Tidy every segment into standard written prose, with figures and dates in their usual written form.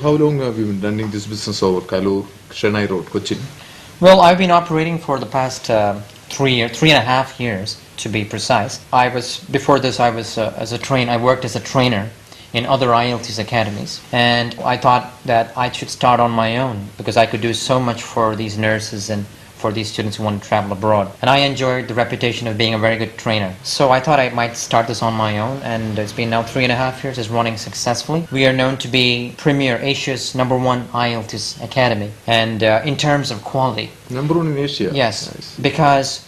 how long have you been running this business over Kalu, Chennai Road, Cochin? Well, I've been operating for the past 3.5 years, to be precise. Before this, I worked as a trainer in other IELTS academies, and I thought that I should start on my own because I could do so much for these nurses and for these students who want to travel abroad. And I enjoyed the reputation of being a very good trainer. So I thought I might start this on my own, and it's been now 3.5 years. It's running successfully. We are known to be premier Asia's #1 IELTS academy, and in terms of quality. #1 in Asia? Yes, nice. because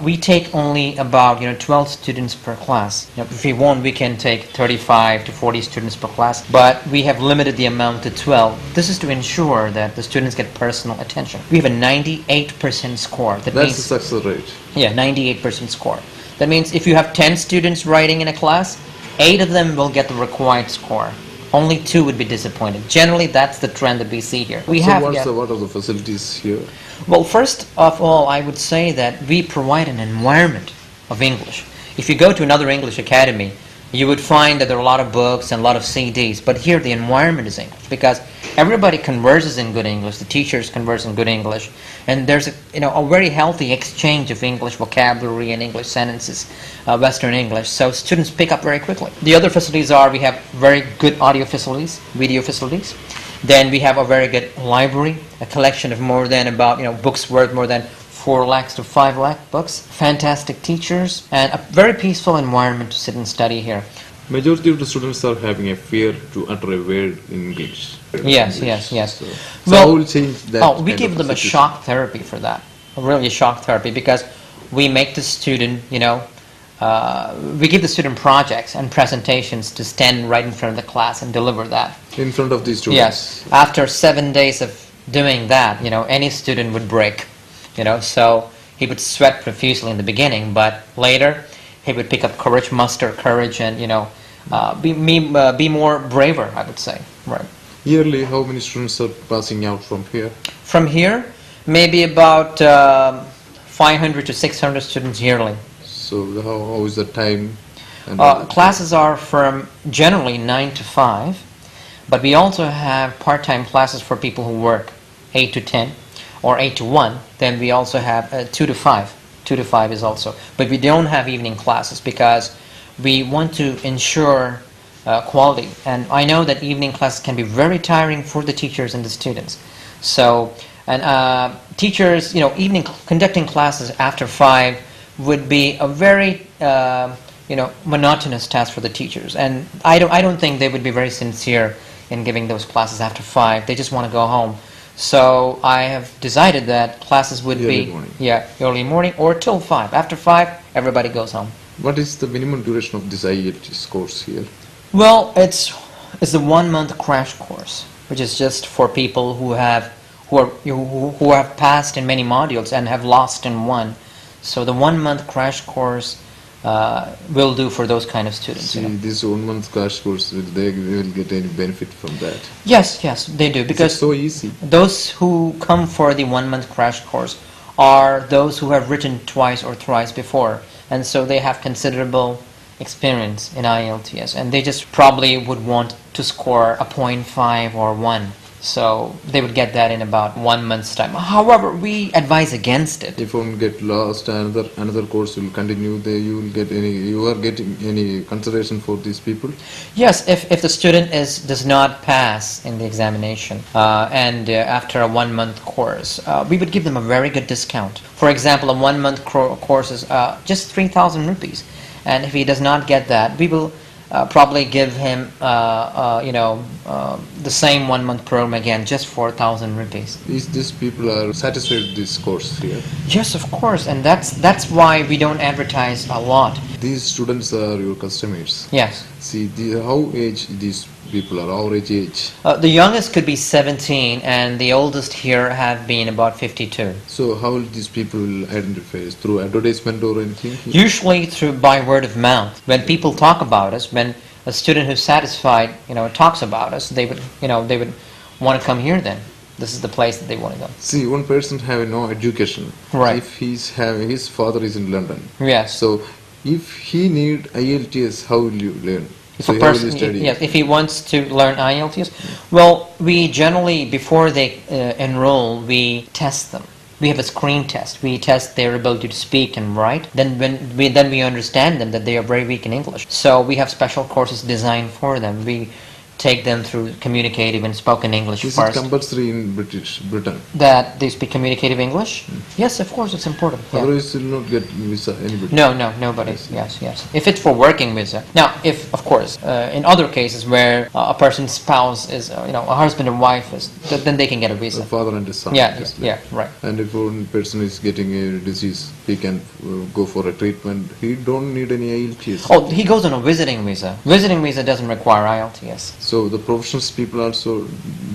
we take only about 12 students per class. If we want, we can take 35 to 40 students per class, but we have limited the amount to 12. This is to ensure that the students get personal attention. We have a 98% score. That's the success rate. Yeah, 98% score. That means if you have 10 students writing in a class, 8 of them will get the required score. Only 2 would be disappointed. Generally, that's the trend that we see here. What are the facilities here? Well, first of all, I would say that we provide an environment of English. If you go to another English academy, you would find that there are a lot of books and a lot of CDs, but here the environment is English because everybody converses in good English, the teachers converse in good English, and there's a very healthy exchange of English vocabulary and English sentences, Western English, so students pick up very quickly. The other facilities are, we have very good audio facilities, video facilities. Then we have a very good library, a collection of more than books worth more than 4 lakhs to 5 lakh books, fantastic teachers, and a very peaceful environment to sit and study here. Majority of the students are having a fear to utter a word in English. Yes. So how will change that? We give them a shock therapy for that, really a shock therapy, because we make the student, we give the student projects and presentations to stand right in front of the class and deliver that. In front of these students? Yes. After 7 days of doing that, any student would break. So he would sweat profusely in the beginning, but later he would pick up courage, muster courage, and be more braver, I would say. Right. Yearly, how many students are passing out from here? From here, maybe about 500 to 600 students yearly. So how is the time? Classes are from generally 9 to 5, but we also have part-time classes for people who work 8 to 10. Or 8 to 1, then we also have 2 to 5. 2 to 5 is also. But we don't have evening classes because we want to ensure quality. And I know that evening classes can be very tiring for the teachers and the students. So, and teachers, conducting classes after 5 would be a very, monotonous task for the teachers. And I don't think they would be very sincere in giving those classes after 5. They just want to go home. So I have decided that classes would be early morning or till 5. After 5, everybody goes home. What is the minimum duration of this IELTS course here? Well, it's the 1-month crash course, which is just for people who have passed in many modules and have lost in one. So the 1-month crash course will do for those kind of students. See, this 1-month crash course, they will get any benefit from that? Yes, they do, because it's so easy. Those who come for the 1-month crash course are those who have written twice or thrice before, and so they have considerable experience in IELTS, and they just probably would want to score a 0.5 or 1. So they would get that in about 1 month's time. However, we advise against it. If one get lost, another course will continue. You are getting any consideration for these people? Yes, if the student does not pass in the examination and after a 1-month course, we would give them a very good discount. For example, a 1-month course is just 3,000 rupees, and if he does not get that, we will probably give him the same 1-month program again, just 4,000 rupees. These people are satisfied with this course here? Yes, of course, and that's why we don't advertise a lot. These students are your customers? Yes. See, how age these people are, average age? The youngest could be 17, and the oldest here have been about 52. So how will these people identify? Through advertisement or anything? Usually by word of mouth. When people talk about us, when a student who's satisfied, talks about us, they would want to come here then. This is the place that they want to go. See, one person having no education. Right. If his father is in London. Yes. So if he need IELTS, how will you learn? If So a you heavily person, study. yes, if he wants to learn IELTS, well, we generally, before they enroll, we test them. We have a screen test. We test their ability to speak and write. Then we understand them that they are very weak in English. So we have special courses designed for them. We take them through communicative and spoken English Is first. it compulsory in Britain? That they speak communicative English? Yes, of course, it's important. Yeah. Otherwise, you will not get visa anybody. No, nobody. Yes. If it's for working visa. Now, if, of course, in other cases where a person's spouse is, a husband and wife is, then they can get a visa. A father and a son. Yeah, just yeah, right. And if one person is getting a disease, he can go for a treatment. He don't need any IELTS. Oh, he goes on a visiting visa. Visiting visa doesn't require IELTS. So the professional people also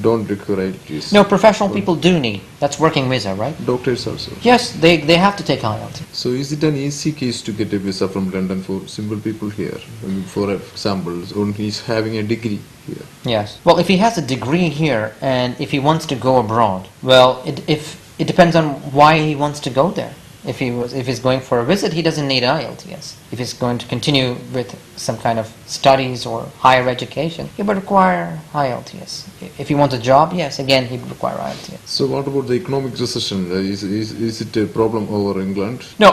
don't require IELTS. No, professional people do need. That's working visa, right? Doctors also. Yes, they have to take IELTS. So is it an easy case to get a visa from London for simple people here? I mean, for example, he's having a degree here. Yes. Well, if he has a degree here and if he wants to go abroad, well, it depends on why he wants to go there. If he's going for a visit, he doesn't need IELTS. If he's going to continue with some kind of studies or higher education, he would require IELTS. If he wants a job, yes, again, he would require IELTS. So what about the economic recession? Is it a problem over England? No,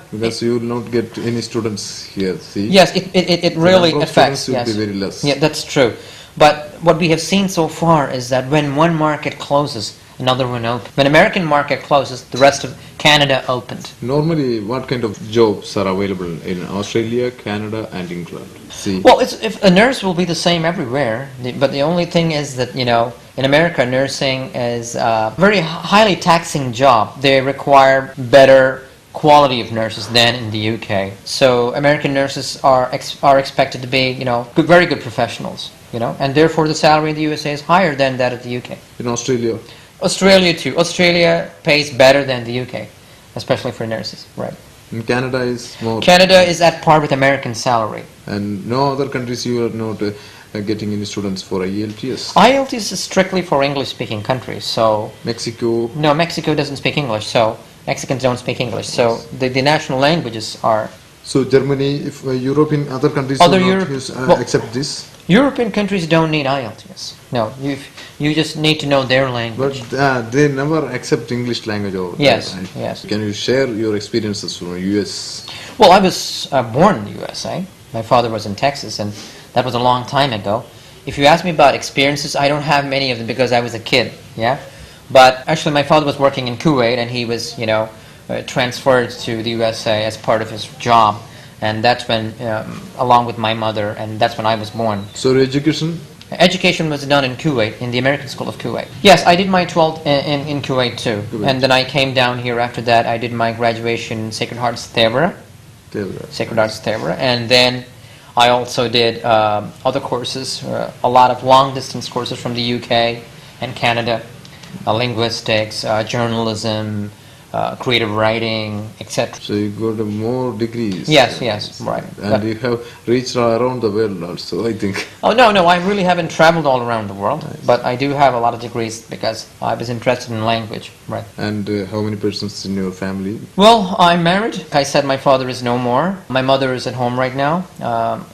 Because you will not get any students here, see? yes, it really affects. Students Yes, will be very less. yeah, that's true. But what we have seen so far is that when one market closes, another one opens. When American market closes, the rest of Canada opened. Normally, what kind of jobs are available in Australia, Canada, and England? See? Well, if a nurse will be the same everywhere, but the only thing is that, in America, nursing is a very highly taxing job. They require better quality of nurses than in the UK. So American nurses are expected to be, very good professionals, and therefore the salary in the USA is higher than that of the UK. In Australia? Australia too. Australia pays better than the UK, especially for nurses, right? In Canada is more. Canada is at par with American salary. And no other countries you are not getting any students for IELTS? IELTS is strictly for English-speaking countries, so... Mexico? No, Mexico doesn't speak English, so Mexicans don't speak English, so the national languages are... So Germany, if European other countries Other do not Europe- use, well- accept this? European countries don't need IELTS. No, you just need to know their language. But they never accept English language over there, Yes, right? yes. Can you share your experiences from US? Well, I was born in the USA. My father was in Texas, and that was a long time ago. If you ask me about experiences, I don't have many of them because I was a kid, yeah? But actually, my father was working in Kuwait, and he was, transferred to the USA as part of his job. And that's when, along with my mother, and that's when I was born. So your education? Education was done in Kuwait, in the American School of Kuwait. Yes, I did my 12th in Kuwait too. Kuwait. And then I came down here after that. I did my graduation in Sacred Hearts Theodora. Sacred Hearts Theodora. And then I also did other courses, a lot of long-distance courses from the UK and Canada, linguistics, journalism, creative writing, etc. So you got more degrees. Yes, right. And you have reached around the world also, I think. Oh, no, I really haven't traveled all around the world, but I do have a lot of degrees because I was interested in language, right. And how many persons in your family? Well, I'm married. Like I said, my father is no more. My mother is at home right now.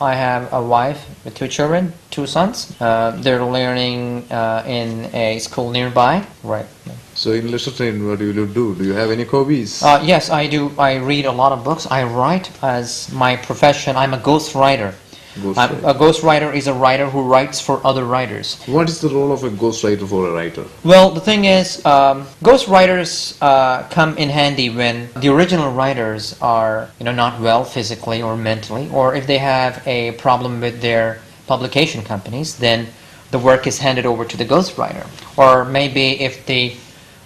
I have a wife with 2 children, 2 sons. They're learning in a school nearby, right. So in leisure time, what do you do? Do you have any hobbies? Yes, I do. I read a lot of books. I write as my profession. I'm a ghostwriter. A ghostwriter is a writer who writes for other writers. What is the role of a ghostwriter for a writer? Well, the thing is, ghostwriters come in handy when the original writers are, not well physically or mentally, or if they have a problem with their publication companies, then the work is handed over to the ghostwriter. Or maybe if the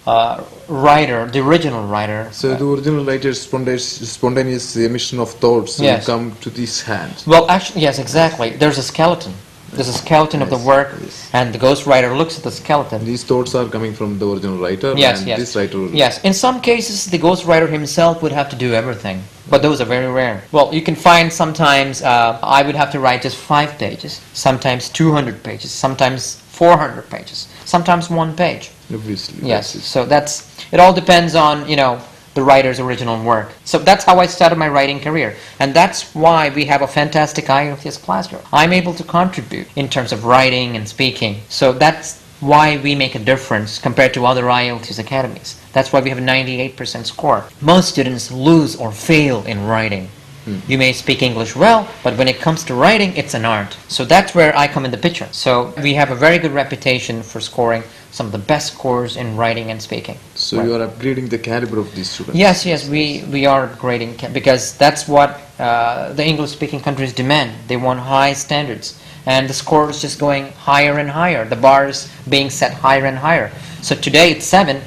the original writer. So the original writer's spontaneous emission of thoughts will come to these hands. Well, actually, yes, exactly. There's a skeleton. There's a skeleton of the work, and the ghostwriter looks at the skeleton. These thoughts are coming from the original writer, this writer... Yes, in some cases, the ghostwriter himself would have to do everything, but those are very rare. Well, you can find sometimes I would have to write just 5 pages, sometimes 200 pages, sometimes 400 pages, sometimes 1 page. Obviously. Yes, so it all depends on, the writer's original work. So that's how I started my writing career. And that's why we have a fantastic IELTS classroom. I'm able to contribute in terms of writing and speaking. So that's why we make a difference compared to other IELTS academies. That's why we have a 98% score. Most students lose or fail in writing. You may speak English well, but when it comes to writing, it's an art. So that's where I come in the picture. So we have a very good reputation for scoring some of the best scores in writing and speaking. So you are upgrading the caliber of these students? Yes, we are upgrading because that's what the English-speaking countries demand. They want high standards. And the score is just going higher and higher. The bar is being set higher and higher. So today it's 7.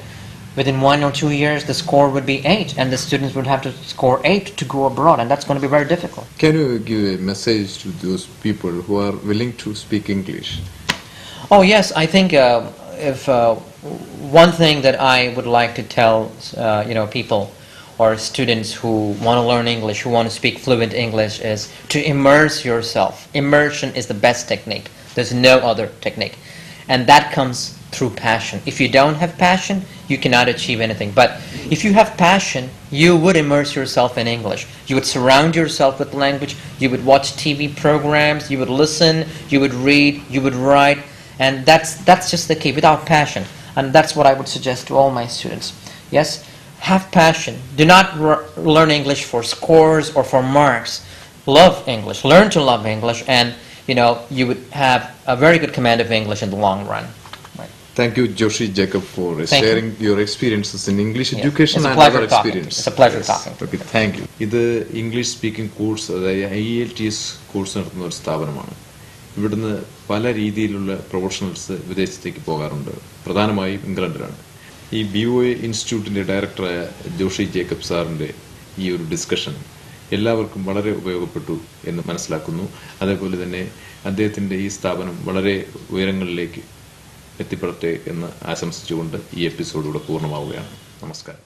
Within 1 or 2 years, the score would be 8, and the students would have to score 8 to go abroad, and that's going to be very difficult. Can you give a message to those people who are willing to speak English? Oh yes, I think if one thing that I would like to tell people or students who want to learn English, who want to speak fluent English, is to immerse yourself. Immersion is the best technique. There's no other technique, and that comes through passion. If you don't have passion, you cannot achieve anything. But if you have passion, you would immerse yourself in English. You would surround yourself with language. You would watch TV programs. You would listen. You would read. You would write. And that's just the key. Without passion, and that's what I would suggest to all my students. Yes, have passion. Do not learn English for scores or for marks. Love English. Learn to love English, and you would have a very good command of English in the long run. Thank you, Joshi Jacob, for sharing your experiences in English education and other experience. It's a pleasure talking. Okay, thank you. ഇത് English speaking course, അതായത് IELTS course നടത്തുന്ന ഒരു സ്ഥാപനമാണ്. ഇവിടുന്ന് പല രീതിയിലുള്ള professionals വിദേശത്തേക്ക് പോകാറുണ്ട്, പ്രധാനമായും ഇംഗ്ലണ്ടിലാണ്. ഈ BOA ഇൻസ്റ്റിറ്റ്യൂട്ടിൻ്റെ ഡയറക്ടറായ ജോഷി ജേക്കബ് സാറിൻ്റെ ഈ ഒരു ഡിസ്കഷൻ എല്ലാവർക്കും വളരെ ഉപയോഗപ്പെട്ടു എന്ന് മനസ്സിലാക്കുന്നു. അതേപോലെ തന്നെ അദ്ദേഹത്തിൻ്റെ ഈ സ്ഥാപനം വളരെ ഉയരങ്ങളിലേക്ക് എത്തിപ്പെടട്ടെ എന്ന് ആശംസിച്ചുകൊണ്ട് ഈ എപ്പിസോഡ് ഇവിടെ പൂർണ്ണമാവുകയാണ്. നമസ്കാരം.